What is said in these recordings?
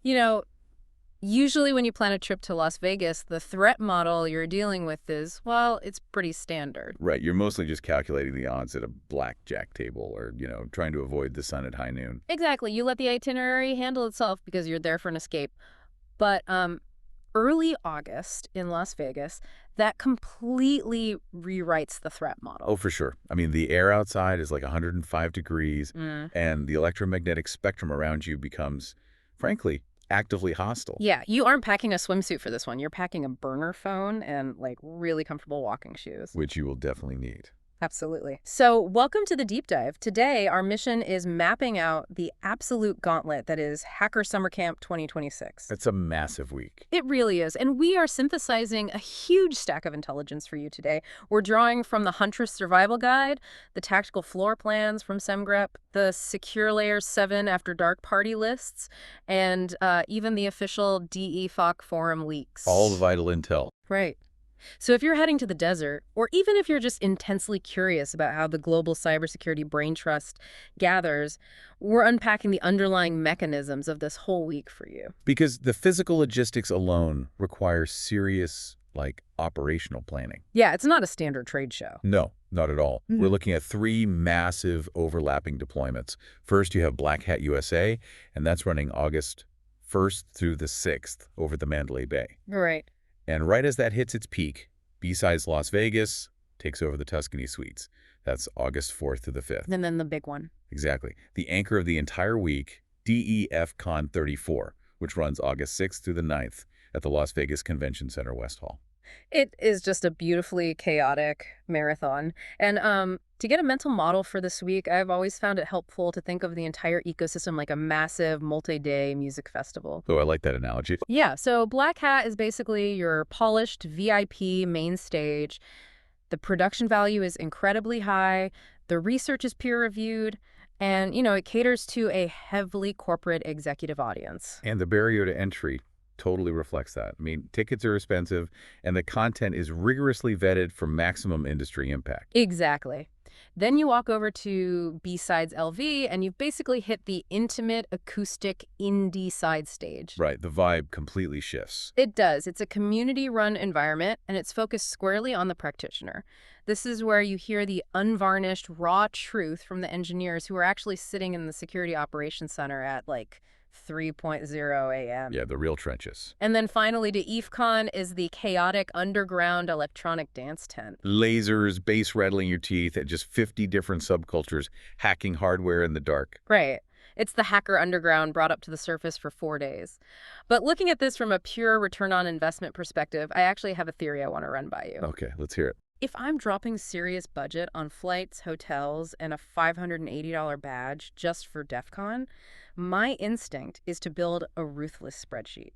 You know, usually when you plan a trip to Las Vegas, the threat model you're dealing with is, well, it's pretty standard. Right, you're mostly just calculating the odds at a blackjack table or, trying to avoid the sun at high noon. Exactly. You let the itinerary handle itself because you're there for an escape. But early August in Las Vegas, that completely rewrites the threat model. Oh, for sure. I mean, the air outside is like 105 degrees, and the electromagnetic spectrum around you becomes, frankly, actively hostile. Yeah, you aren't packing a swimsuit for this one. You're packing a burner phone and, like, really comfortable walking shoes. Which you will definitely need. Absolutely. So welcome to the deep dive. Today, our mission is mapping out the absolute gauntlet that is Hacker Summer Camp 2026. It's a massive week. It really is. And we are synthesizing a huge stack of intelligence for you today. We're drawing from the Huntress Survival Guide, the tactical floor plans from SemGrep, the Secure Layer 7 After Dark party lists, and even the official DEFOC forum leaks. All the vital intel. Right. So if you're heading to the desert, or even if you're just intensely curious about how the global cybersecurity brain trust gathers, we're unpacking the underlying mechanisms of this whole week for you. Because the physical logistics alone requires serious, operational planning. Yeah, it's not a standard trade show. No, not at all. We're looking at 3 massive overlapping deployments. First, you have Black Hat USA, and that's running August 1st through the 6th over the Mandalay Bay. Right. And right as that hits its peak, BSides Las Vegas takes over the Tuscany Suites. That's August 4th to the 5th. And then the big one. Exactly. The anchor of the entire week, DEFCon 34, which runs August 6th through the 9th at the Las Vegas Convention Center West Hall. It is just a beautifully chaotic marathon. And to get a mental model for this week, I've always found it helpful to think of the entire ecosystem like a massive multi-day music festival. Oh, I like that analogy. Yeah, so Black Hat is basically your polished VIP main stage. The production value is incredibly high. The research is peer-reviewed. And, it caters to a heavily corporate executive audience. And the barrier to entry totally reflects that. I mean, tickets are expensive, and the content is rigorously vetted for maximum industry impact. Exactly. Then you walk over to BSidesLV, and you've basically hit the intimate, acoustic, indie side stage. Right, the vibe completely shifts. It does. It's a community-run environment, and it's focused squarely on the practitioner. This is where you hear the unvarnished, raw truth from the engineers who are actually sitting in the Security Operations Center at, 3:00 a.m. Yeah, the real trenches. And then finally to EFCON is the chaotic underground electronic dance tent. Lasers, bass rattling your teeth at just 50 different subcultures, hacking hardware in the dark. Right. It's the hacker underground brought up to the surface for 4 days. But looking at this from a pure return on investment perspective, I actually have a theory I want to run by you. Okay, let's hear it. If I'm dropping serious budget on flights, hotels, and a $580 badge just for DEF CON, my instinct is to build a ruthless spreadsheet.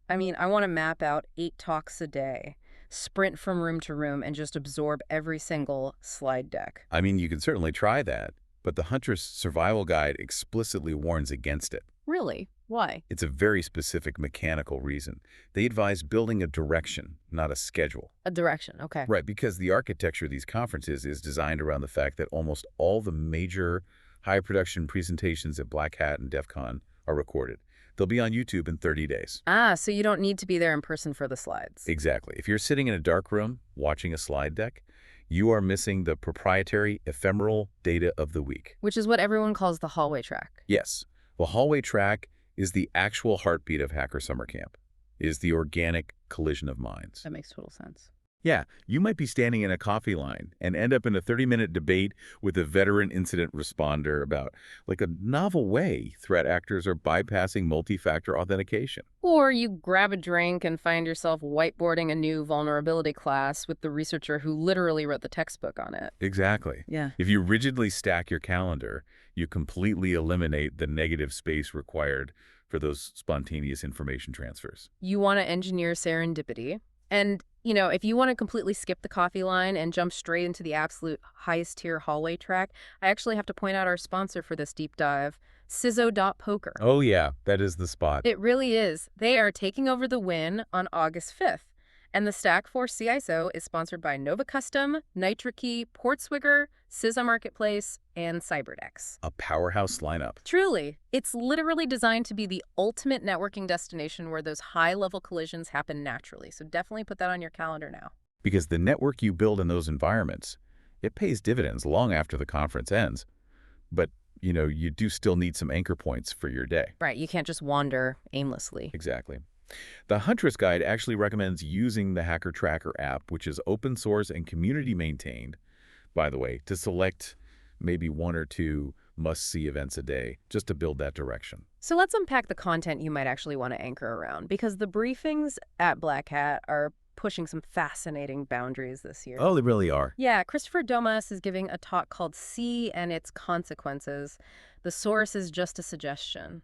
I mean, I want to map out 8 talks a day, sprint from room to room, and just absorb every single slide deck. I mean, you can certainly try that, but the Huntress Survival Guide explicitly warns against it. Really? Why? It's a very specific mechanical reason. They advise building a direction, not a schedule. A direction, okay. Right, because the architecture of these conferences is designed around the fact that almost all the major high-production presentations at Black Hat and DEF CON are recorded. They'll be on YouTube in 30 days. Ah, so you don't need to be there in person for the slides. Exactly. If you're sitting in a dark room watching a slide deck, you are missing the proprietary ephemeral data of the week. Which is what everyone calls the hallway track. Yes. The hallway track is the actual heartbeat of Hacker Summer Camp. It is the organic collision of minds. That makes total sense. Yeah, you might be standing in a coffee line and end up in a 30-minute debate with a veteran incident responder about, a novel way threat actors are bypassing multi-factor authentication. Or you grab a drink and find yourself whiteboarding a new vulnerability class with the researcher who literally wrote the textbook on it. Exactly. Yeah. If you rigidly stack your calendar, you completely eliminate the negative space required for those spontaneous information transfers. You want to engineer serendipity. And, if you want to completely skip the coffee line and jump straight into the absolute highest tier hallway track, I actually have to point out our sponsor for this deep dive, CISO.poker. Oh yeah, that is the spot. It really is. They are taking over the win on August 5th. And the Stack Force CISO is sponsored by Nova Custom, NitroKey, Portswigger, CISO Marketplace, and Cyberdex. A powerhouse lineup. Truly, it's literally designed to be the ultimate networking destination where those high-level collisions happen naturally. So definitely put that on your calendar now. Because the network you build in those environments, it pays dividends long after the conference ends. But, you do still need some anchor points for your day. Right, you can't just wander aimlessly. Exactly. The Huntress Guide actually recommends using the Hacker Tracker app, which is open source and community maintained, by the way, to select maybe 1 or 2 must-see events a day, just to build that direction. So let's unpack the content you might actually want to anchor around, because the briefings at Black Hat are pushing some fascinating boundaries this year. Oh, they really are. Yeah, Christopher Domas is giving a talk called C and Its Consequences. The source is just a suggestion.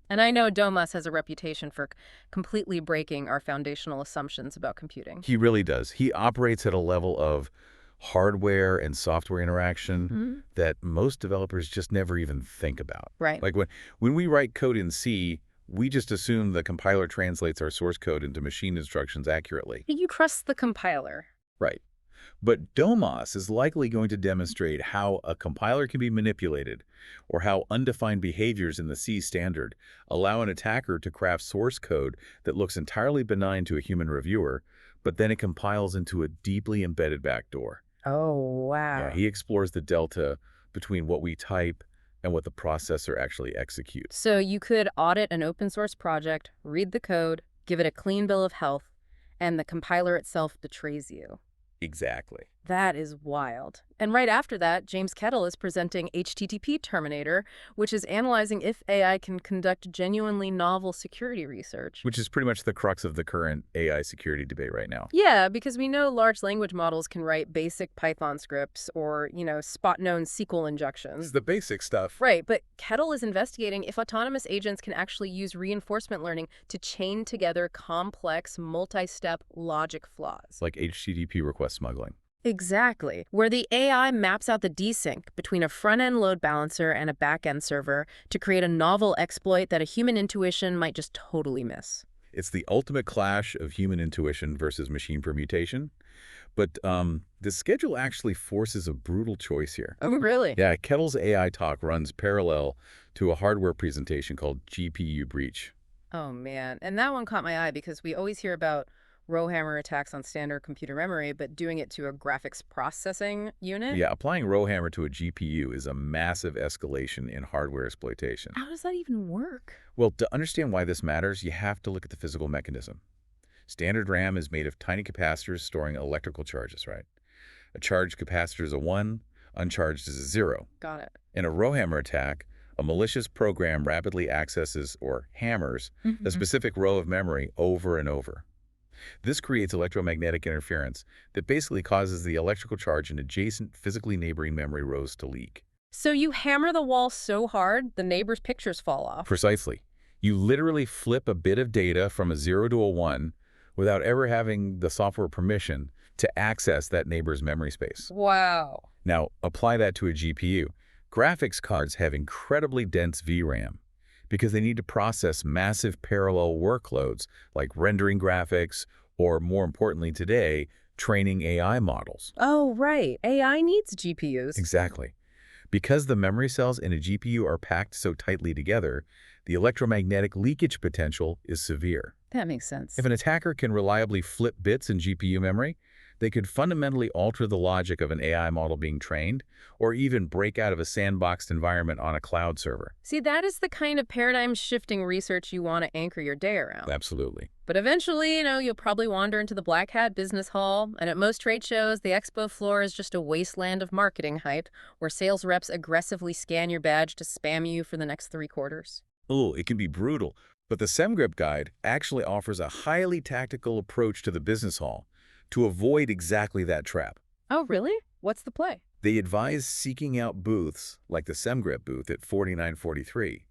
And I know Domas has a reputation for completely breaking our foundational assumptions about computing. He really does. He operates at a level of hardware and software interaction that most developers just never even think about. Right. Like when we write code in C, we just assume the compiler translates our source code into machine instructions accurately. You trust the compiler. Right. But Domas is likely going to demonstrate how a compiler can be manipulated, or how undefined behaviors in the C standard allow an attacker to craft source code that looks entirely benign to a human reviewer, but then it compiles into a deeply embedded backdoor. Oh, wow. Yeah, he explores the delta between what we type and what the processor actually executes. So you could audit an open source project, read the code, give it a clean bill of health, and the compiler itself betrays you. Exactly. That is wild. And right after that, James Kettle is presenting HTTP Terminator, which is analyzing if AI can conduct genuinely novel security research. Which is pretty much the crux of the current AI security debate right now. Yeah, because we know large language models can write basic Python scripts or, spot-known SQL injections. This is the basic stuff. Right, but Kettle is investigating if autonomous agents can actually use reinforcement learning to chain together complex, multi-step logic flaws. Like HTTP request smuggling. Exactly, where the AI maps out the desync between a front-end load balancer and a back-end server to create a novel exploit that a human intuition might just totally miss. It's the ultimate clash of human intuition versus machine permutation. But the schedule actually forces a brutal choice here. Oh, really? Yeah, Kettle's AI talk runs parallel to a hardware presentation called GPU Breach. Oh, man. And that one caught my eye because we always hear about rowhammer attacks on standard computer memory, but doing it to a graphics processing unit? Yeah, applying rowhammer to a GPU is a massive escalation in hardware exploitation. How does that even work? Well, to understand why this matters, you have to look at the physical mechanism. Standard RAM is made of tiny capacitors storing electrical charges, right? A charged capacitor is a 1, uncharged is a 0. Got it. In a rowhammer attack, a malicious program rapidly accesses or hammers a specific row of memory over and over. This creates electromagnetic interference that basically causes the electrical charge in adjacent, physically neighboring memory rows to leak. So you hammer the wall so hard, the neighbor's pictures fall off. Precisely. You literally flip a bit of data from a 0 to a 1 without ever having the software permission to access that neighbor's memory space. Wow. Now, apply that to a GPU. Graphics cards have incredibly dense VRAM because they need to process massive parallel workloads like rendering graphics or, more importantly today, training AI models. Oh, right. AI needs GPUs. Exactly. Because the memory cells in a GPU are packed so tightly together, the electromagnetic leakage potential is severe. That makes sense. If an attacker can reliably flip bits in GPU memory, they could fundamentally alter the logic of an AI model being trained, or even break out of a sandboxed environment on a cloud server. See, that is the kind of paradigm-shifting research you want to anchor your day around. Absolutely. But eventually, you'll probably wander into the Black Hat Business Hall, and at most trade shows, the expo floor is just a wasteland of marketing hype, where sales reps aggressively scan your badge to spam you for the next 3 quarters. Oh, it can be brutal. But the SemGrip Guide actually offers a highly tactical approach to the business hall to avoid exactly that trap. Oh, really? What's the play? They advise seeking out booths, like the SemGrip booth at 4943,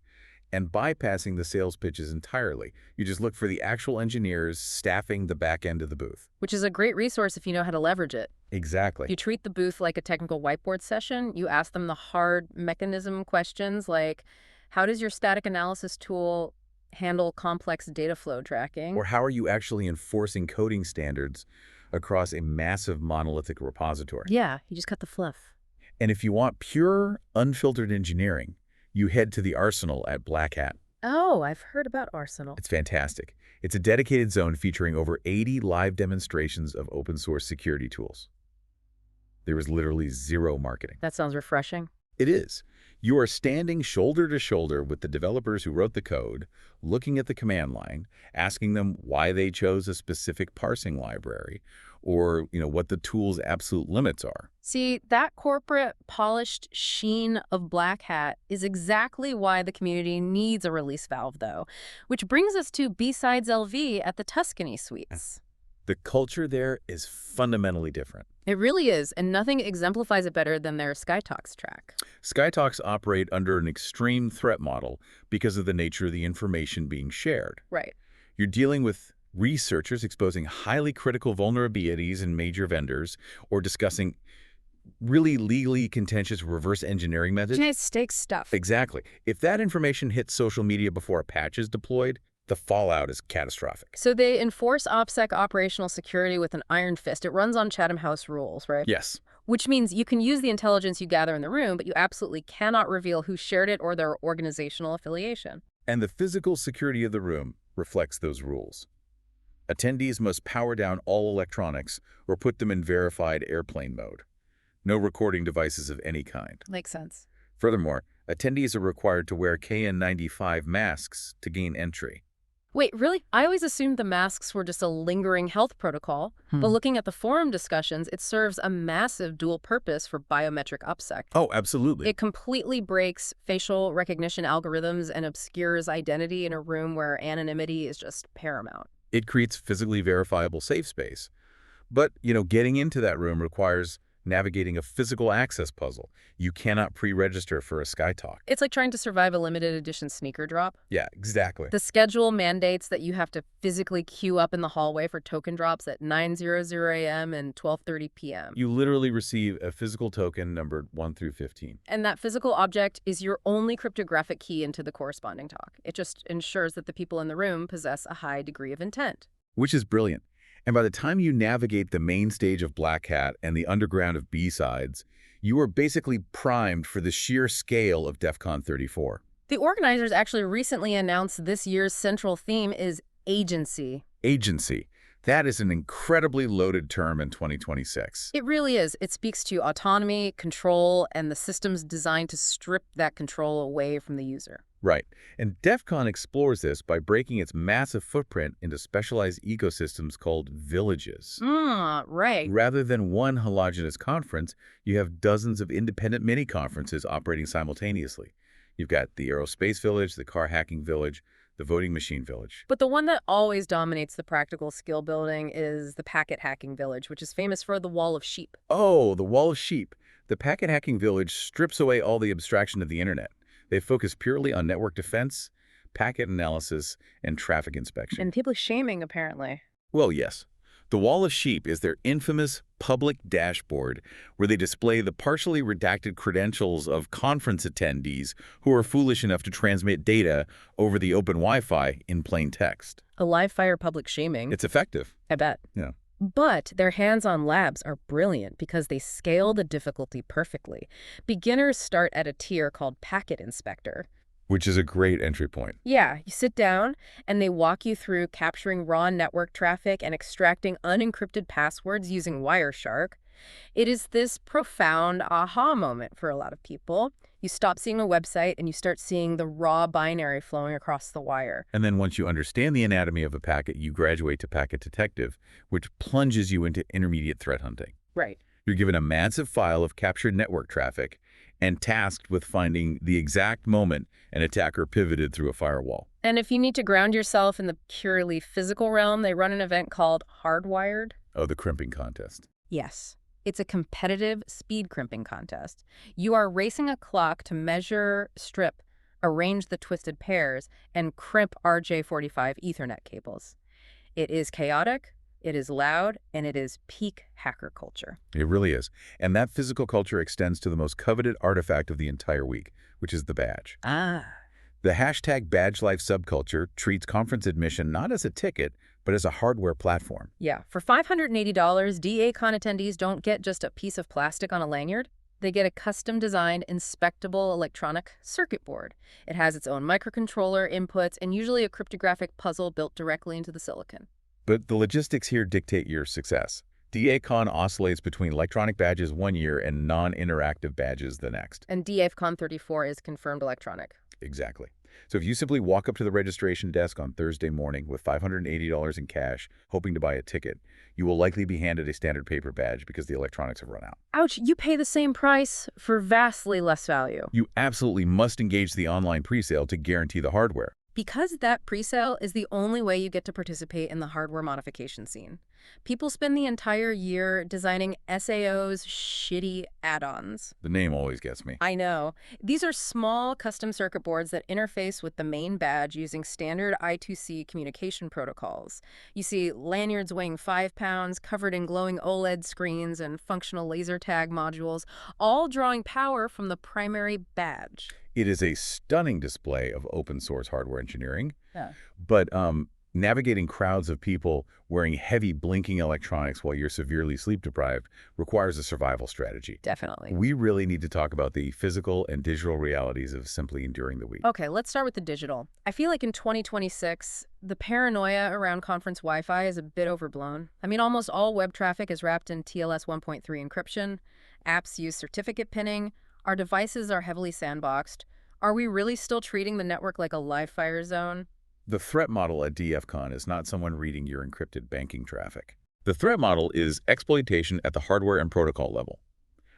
and bypassing the sales pitches entirely. You just look for the actual engineers staffing the back end of the booth. Which is a great resource if you know how to leverage it. Exactly. You treat the booth like a technical whiteboard session. You ask them the hard mechanism questions like, how does your static analysis tool handle complex data flow tracking? Or how are you actually enforcing coding standards across a massive monolithic repository? Yeah, you just cut the fluff. And if you want pure, unfiltered engineering, you head to the Arsenal at Black Hat. Oh, I've heard about Arsenal. It's fantastic. It's a dedicated zone featuring over 80 live demonstrations of open source security tools. There is literally zero marketing. That sounds refreshing. It is. You are standing shoulder to shoulder with the developers who wrote the code, looking at the command line, asking them why they chose a specific parsing library, or, what the tool's absolute limits are. See, that corporate polished sheen of Black Hat is exactly why the community needs a release valve, though, which brings us to BSidesLV at the Tuscany Suites. The culture there is fundamentally different. It really is, and nothing exemplifies it better than their Skytalks track. Skytalks operate under an extreme threat model because of the nature of the information being shared. Right. You're dealing with researchers exposing highly critical vulnerabilities in major vendors or discussing really legally contentious reverse engineering methods. High-stakes stuff. Exactly. If that information hits social media before a patch is deployed, the fallout is catastrophic. So they enforce OpSec operational security with an iron fist. It runs on Chatham House rules, right? Yes. Which means you can use the intelligence you gather in the room, but you absolutely cannot reveal who shared it or their organizational affiliation. And the physical security of the room reflects those rules. Attendees must power down all electronics or put them in verified airplane mode. No recording devices of any kind. Makes sense. Furthermore, attendees are required to wear KN95 masks to gain entry. Wait, really? I always assumed the masks were just a lingering health protocol, but looking at the forum discussions, it serves a massive dual purpose for biometric OpSec. Oh, absolutely. It completely breaks facial recognition algorithms and obscures identity in a room where anonymity is just paramount. It creates physically verifiable safe space. But, getting into that room requires navigating a physical access puzzle. You cannot pre-register for a Skytalk. It's like trying to survive a limited edition sneaker drop. Yeah, exactly. The schedule mandates that you have to physically queue up in the hallway for token drops at 9:00 a.m. and 12:30 p.m. You literally receive a physical token numbered 1 through 15. And that physical object is your only cryptographic key into the corresponding talk. It just ensures that the people in the room possess a high degree of intent. Which is brilliant. And by the time you navigate the main stage of Black Hat and the underground of B-Sides, you are basically primed for the sheer scale of DEF CON 34. The organizers actually recently announced this year's central theme is agency. Agency. That is an incredibly loaded term in 2026. It really is. It speaks to autonomy, control, and the systems designed to strip that control away from the user. Right. And DEF CON explores this by breaking its massive footprint into specialized ecosystems called villages. Right. Rather than one homogeneous conference, you have dozens of independent mini-conferences operating simultaneously. You've got the aerospace village, the car hacking village, the voting machine village. But the one that always dominates the practical skill building is the packet hacking village, which is famous for the wall of sheep. Oh, the wall of sheep. The packet hacking village strips away all the abstraction of the internet. They focus purely on network defense, packet analysis, and traffic inspection. And people shaming, apparently. Well, yes. The Wall of Sheep is their infamous public dashboard where they display the partially redacted credentials of conference attendees who are foolish enough to transmit data over the open Wi-Fi in plain text. A live fire public shaming. It's effective. I bet. Yeah. But their hands-on labs are brilliant because they scale the difficulty perfectly. Beginners start at a tier called Packet Inspector. Which is a great entry point. Yeah, you sit down and they walk you through capturing raw network traffic and extracting unencrypted passwords using Wireshark. It is this profound aha moment for a lot of people. You stop seeing a website and you start seeing the raw binary flowing across the wire. And then once you understand the anatomy of a packet, you graduate to Packet Detective, which plunges you into intermediate threat hunting. Right. You're given a massive file of captured network traffic and tasked with finding the exact moment an attacker pivoted through a firewall. And if you need to ground yourself in the purely physical realm, they run an event called Hardwired. Oh, the crimping contest. Yes. It's a competitive speed crimping contest. You are racing a clock to measure, strip, arrange the twisted pairs, and crimp RJ45 Ethernet cables. It is chaotic, it is loud, and it is peak hacker culture. It really is. And that physical culture extends to the most coveted artifact of the entire week, which is the badge. The hashtag Badgelife subculture treats conference admission not as a ticket, but as a hardware platform. Yeah, for $580, DACon attendees don't get just a piece of plastic on a lanyard. They get a custom-designed, inspectable electronic circuit board. It has its own microcontroller, inputs, and usually a cryptographic puzzle built directly into the silicon. But the logistics here dictate your success. DACon oscillates between electronic badges one year and non-interactive badges the next. And DAFCON 34 is confirmed electronic. Exactly. So if you simply walk up to the registration desk on Thursday morning with $580 in cash, hoping to buy a ticket, you will likely be handed a standard paper badge because the electronics have run out. Ouch, you pay the same price for vastly less value. You absolutely must engage the online presale to guarantee the hardware. Because that presale is the only way you get to participate in the hardware modification scene. People spend the entire year designing SAO's shitty add-ons. The name always gets me. I know. These are small custom circuit boards that interface with the main badge using standard I2C communication protocols. You see lanyards weighing 5 pounds, covered in glowing OLED screens and functional laser tag modules, all drawing power from the primary badge. It is a stunning display of open source hardware engineering, Yeah. but navigating crowds of people wearing heavy blinking electronics while you're severely sleep deprived requires a survival strategy. Definitely. We really need to talk about the physical and digital realities of simply enduring the week. Okay, let's start with the digital. I feel like in 2026, the paranoia around conference Wi-Fi is a bit overblown. I mean, almost all web traffic is wrapped in TLS 1.3 encryption. Apps use certificate pinning. Our devices are heavily sandboxed. Are we really still treating the network like a live fire zone? The threat model at DFCon is not someone reading your encrypted banking traffic. The threat model is exploitation at the hardware and protocol level.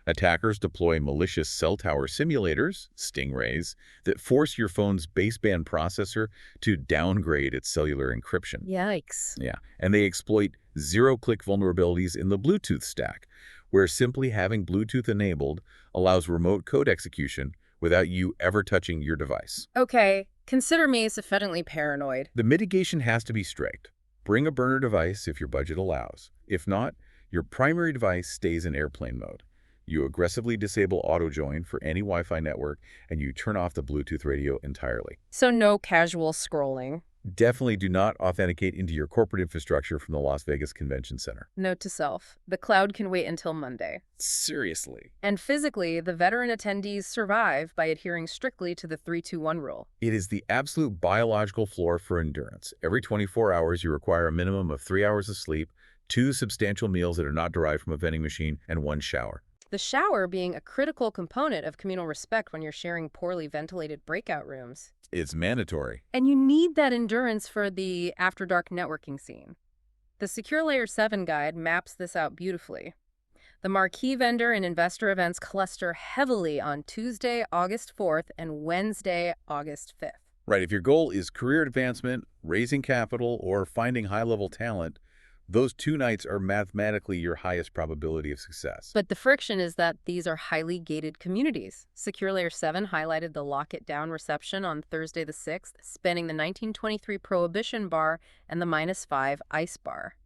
Attackers deploy malicious cell tower simulators, stingrays, that force your phone's baseband processor to downgrade its cellular encryption. Yikes. Yeah, and they exploit zero-click vulnerabilities in the Bluetooth stack, where simply having Bluetooth enabled allows remote code execution without you ever touching your device. Okay, consider me sufficiently paranoid. The mitigation has to be strict. Bring a burner device if your budget allows. If not, your primary device stays in airplane mode. You aggressively disable auto-join for any Wi-Fi network, and you turn off the Bluetooth radio entirely. So no casual scrolling. Definitely do not authenticate into your corporate infrastructure from the Las Vegas Convention Center. Note to self, the cloud can wait until Monday. Seriously. And physically, the veteran attendees survive by adhering strictly to the 3-2-1 rule. It is the absolute biological floor for endurance. Every 24 hours, you require a minimum of 3 hours of sleep, 2 substantial meals that are not derived from a vending machine, and 1 shower. The shower being a critical component of communal respect when you're sharing poorly ventilated breakout rooms. It's mandatory. And you need that endurance for the after-dark networking scene. The Secure Layer 7 guide maps this out beautifully. The marquee vendor and investor events cluster heavily on Tuesday, August 4th and Wednesday, August 5th. Right, if your goal is career advancement, raising capital, or finding high-level talent, those 2 nights are mathematically your highest probability of success. But the friction is that these are highly gated communities. Secure Layer 7 highlighted the Lock It Down reception on Thursday the 6th, spanning the 1923 Prohibition Bar and the -5 Ice Bar.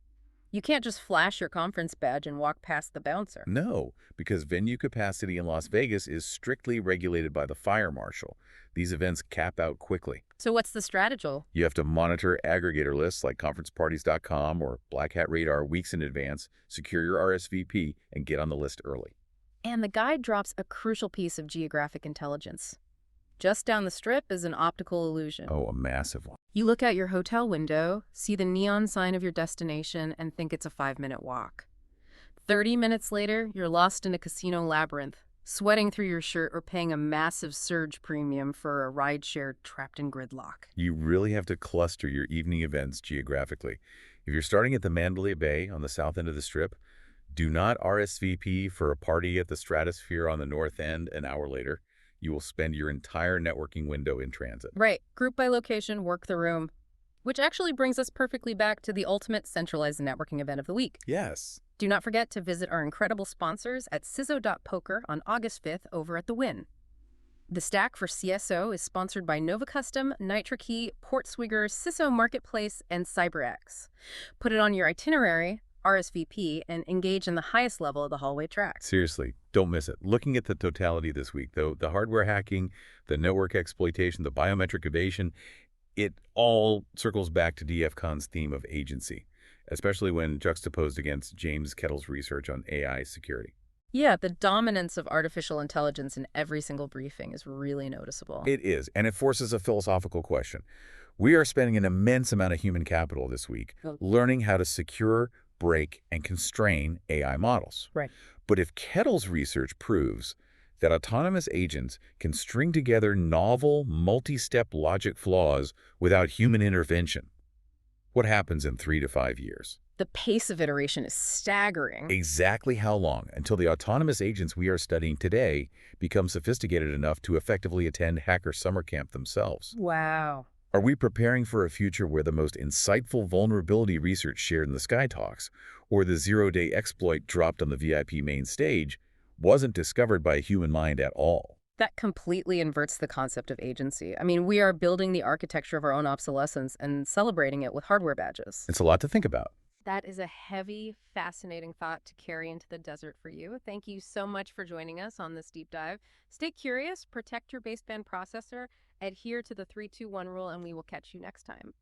You can't just flash your conference badge and walk past the bouncer. No, because venue capacity in Las Vegas is strictly regulated by the fire marshal. These events cap out quickly. So what's the strategy? You have to monitor aggregator lists like conferenceparties.com or Black Hat Radar weeks in advance, secure your RSVP, and get on the list early. And the guide drops a crucial piece of geographic intelligence. Just down the strip is an optical illusion. Oh, a massive one. You look out your hotel window, see the neon sign of your destination, and think it's a 5-minute walk. 30 minutes later, you're lost in a casino labyrinth, sweating through your shirt or paying a massive surge premium for a rideshare trapped in gridlock. You really have to cluster your evening events geographically. If you're starting at the Mandalay Bay on the south end of the Strip, do not RSVP for a party at the Stratosphere on the north end an hour later. You will spend your entire networking window in transit. Right. Group by location, work the room. Which actually brings us perfectly back to the ultimate centralized networking event of the week. Yes. Do not forget to visit our incredible sponsors at CISO.poker on August 5th over at the Wynn. The stack for CSO is sponsored by Nova Custom, NitroKey, Portswigger, CISO Marketplace, and CyberX. Put it on your itinerary, RSVP, and engage in the highest level of the hallway track. Seriously, don't miss it. Looking at the totality this week, though, the hardware hacking, the network exploitation, the biometric evasion, it all circles back to DFCon's theme of agency, especially when juxtaposed against James Kettle's research on AI security. Yeah, the dominance of artificial intelligence in every single briefing is really noticeable. It is, and it forces a philosophical question. We are spending an immense amount of human capital this week Oh, learning how to secure, break, and constrain AI models. right. But if Kettle's research proves that autonomous agents can string together novel, multi-step logic flaws without human intervention, what happens in 3 to 5 years? The pace of iteration is staggering. Exactly how long until the autonomous agents we are studying today become sophisticated enough to effectively attend hacker summer camp themselves? Wow. Are we preparing for a future where the most insightful vulnerability research shared in the Skytalks, or the zero-day exploit dropped on the VIP main stage, wasn't discovered by a human mind at all? That completely inverts the concept of agency. I mean, we are building the architecture of our own obsolescence and celebrating it with hardware badges. It's a lot to think about. That is a heavy, fascinating thought to carry into the desert for you. Thank you so much for joining us on this deep dive. Stay curious, protect your baseband processor, adhere to the 3-2-1 rule, and we will catch you next time.